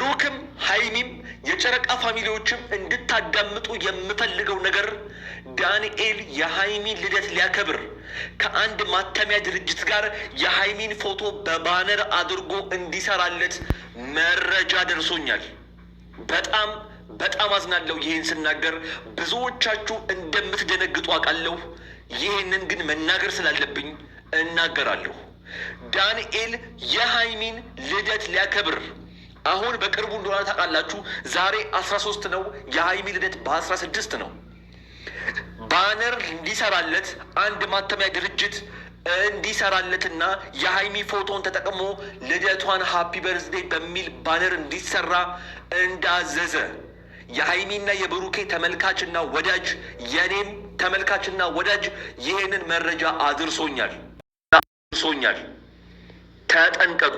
ብሩክም ሀይሚም የጨረቃ ፋሚሊዎችም እንድታዳምጡ የምፈልገው ነገር ዳንኤል የሀይሚን ልደት ሊያከብር ከአንድ ማተሚያ ድርጅት ጋር የሀይሚን ፎቶ በባነር አድርጎ እንዲሰራለት መረጃ ደርሶኛል። በጣም አዝናለሁ ይህን ስናገር፣ ብዙዎቻችሁ እንደምትደነግጡ አውቃለሁ። ይህንን ግን መናገር ስላለብኝ እናገራለሁ። ዳንኤል የሀይሚን ልደት ሊያከብር አሁን በቅርቡ እንደሆነ ታውቃላችሁ። ዛሬ 13 ነው፣ የሀይሚ ልደት በ16 ነው። ባነር እንዲሰራለት አንድ ማተሚያ ድርጅት እንዲሰራለትና የሀይሚ ፎቶን ተጠቅሞ ልደቷን ሃፒ በርዝዴ በሚል ባነር እንዲሰራ እንዳዘዘ የሀይሚና የብሩኬ ተመልካችና ወዳጅ የኔም ተመልካችና ወዳጅ ይህንን መረጃ አድርሶኛል። ተጠንቀቁ።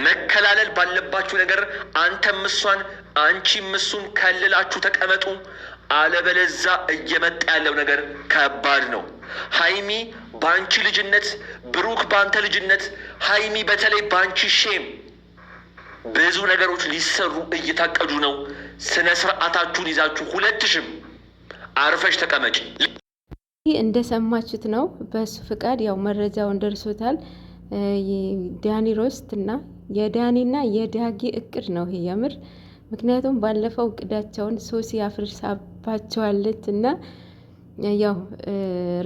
መከላለል ባለባችሁ ነገር አንተም እሷን አንቺም እሱን ከልላችሁ ተቀመጡ። አለበለዛ እየመጣ ያለው ነገር ከባድ ነው። ሀይሚ በአንቺ ልጅነት፣ ብሩክ በአንተ ልጅነት፣ ሀይሚ በተለይ በአንቺ ሼም ብዙ ነገሮች ሊሰሩ እየታቀዱ ነው። ስነ ስርዓታችሁን ይዛችሁ ሁለትሽም አርፈሽ ተቀመጪ። ይህ እንደሰማችሁት ነው። በሱ ፍቃድ ያው መረጃውን ደርሶታል። ዳኒ ሮስት እና የዳኒና የዳጊ እቅድ ነው ይሄ የምር። ምክንያቱም ባለፈው እቅዳቸውን ሶሲ አፍርሳባቸዋለች እና ያው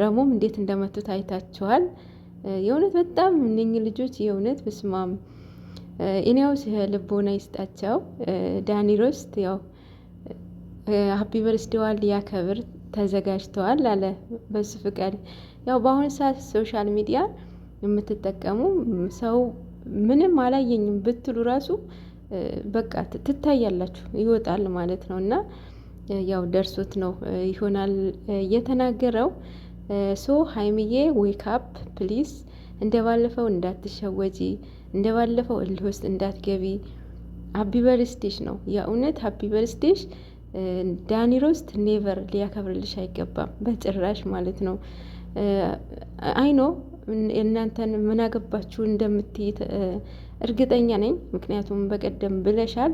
ረሙም እንዴት እንደመቱት አይታችኋል። የእውነት በጣም እነኝህ ልጆች የእውነት በስማም እኔው ልቦና ይስጣቸው። ዳኒ ሮስት ያው ሀፒ በርስዴዋን ሊያከብር ተዘጋጅተዋል አለ በሱ ፍቃድ። ያው በአሁኑ ሰዓት ሶሻል ሚዲያ የምትጠቀሙ ሰው ምንም አላየኝም ብትሉ ራሱ በቃ ትታያላችሁ፣ ይወጣል ማለት ነው። እና ያው ደርሶት ነው ይሆናል የተናገረው። ሶ ሀይሚዬ ዌክ አፕ ፕሊዝ፣ እንደ ባለፈው እንዳትሸወጂ፣ እንደ ባለፈው እልህ ውስጥ እንዳትገቢ። ሀፒ በርስዴሽ ነው የእውነት ሀፒ በርስዴሽ። ዳኒ ሮስት ኔቨር ሊያከብርልሽ አይገባም በጭራሽ ማለት ነው። አይኖ እናንተን ምን አገባችሁ እንደምትይ እርግጠኛ ነኝ። ምክንያቱም በቀደም ብለሻል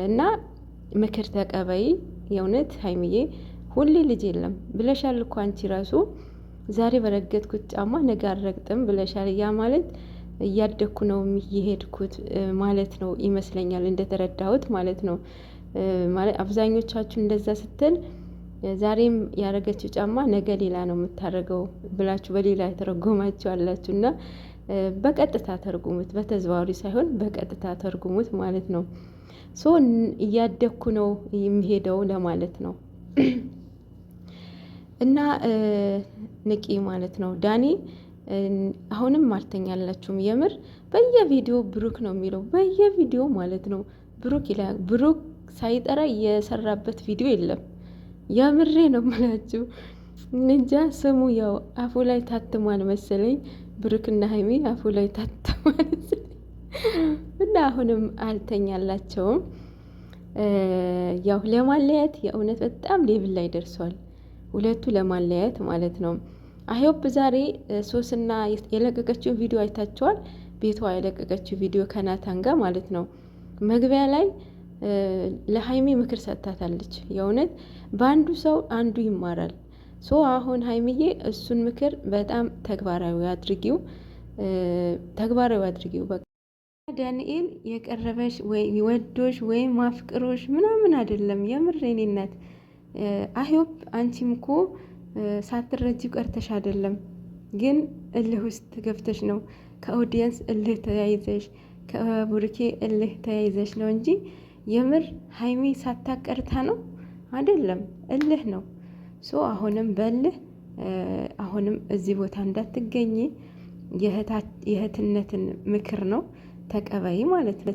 እና ምክር ተቀበይ። የእውነት ሀይሚዬ ሁሌ ልጅ የለም ብለሻል እኮ አንቺ ራሱ። ዛሬ በረገጥኩት ጫማ ነገ አልረግጥም ብለሻል። ያ ማለት እያደግኩ ነው የሄድኩት ማለት ነው ይመስለኛል፣ እንደተረዳሁት ማለት ነው። ማለት አብዛኞቻችሁ እንደዛ ስትል ዛሬም ያረገችው ጫማ ነገ ሌላ ነው የምታደርገው ብላችሁ በሌላ የተረጎማችሁ አላችሁ። እና በቀጥታ ተርጉሙት፣ በተዘዋዋሪ ሳይሆን በቀጥታ ተርጉሙት ማለት ነው። ሶ እያደግኩ ነው የሚሄደው ለማለት ነው። እና ንቂ ማለት ነው። ዳኒ አሁንም አልተኛላችሁም። የምር በየቪዲዮ ብሩክ ነው የሚለው፣ በየቪዲዮ ማለት ነው ብሩክ ይላል። ብሩክ ሳይጠራ የሰራበት ቪዲዮ የለም። የምሬ ነው የምላችሁ። እንጃ ስሙ ያው አፉ ላይ ታትሟል መሰለኝ፣ ብሩክና ሀይሚ አፉ ላይ ታትሟል እና አሁንም አልተኛላቸውም። ያው ለማለያት የእውነት በጣም ሌብል ላይ ደርሷል ሁለቱ፣ ለማለያት ማለት ነው። አይሆፕ ዛሬ ሶስና የለቀቀችው ቪዲዮ አይታችኋል። ቤቷ የለቀቀችው ቪዲዮ ከናታን ጋር ማለት ነው። መግቢያ ላይ ለሀይሚ ምክር ሰጥታታለች። የእውነት በአንዱ ሰው አንዱ ይማራል። ሶ አሁን ሀይሚዬ እሱን ምክር በጣም ተግባራዊ አድርጊው። በቃ ዳንኤል የቀረበሽ ወይ ወዶሽ ወይም ማፍቅሮሽ ምናምን አይደለም። የምር የኔ እናት አይሆፕ አንቺም እኮ ሳትረጂው ቀርተሽ አይደለም፣ ግን እልህ ውስጥ ገብተሽ ነው። ከኦዲየንስ እልህ ተያይዘሽ፣ ከቡርኬ እልህ ተያይዘሽ ነው እንጂ የምር ሀይሚ ሳታቀርታ ነው አይደለም፣ እልህ ነው። ሶ አሁንም በልህ አሁንም እዚህ ቦታ እንዳትገኝ የእህትነትን ምክር ነው ተቀበይ ማለት ነው።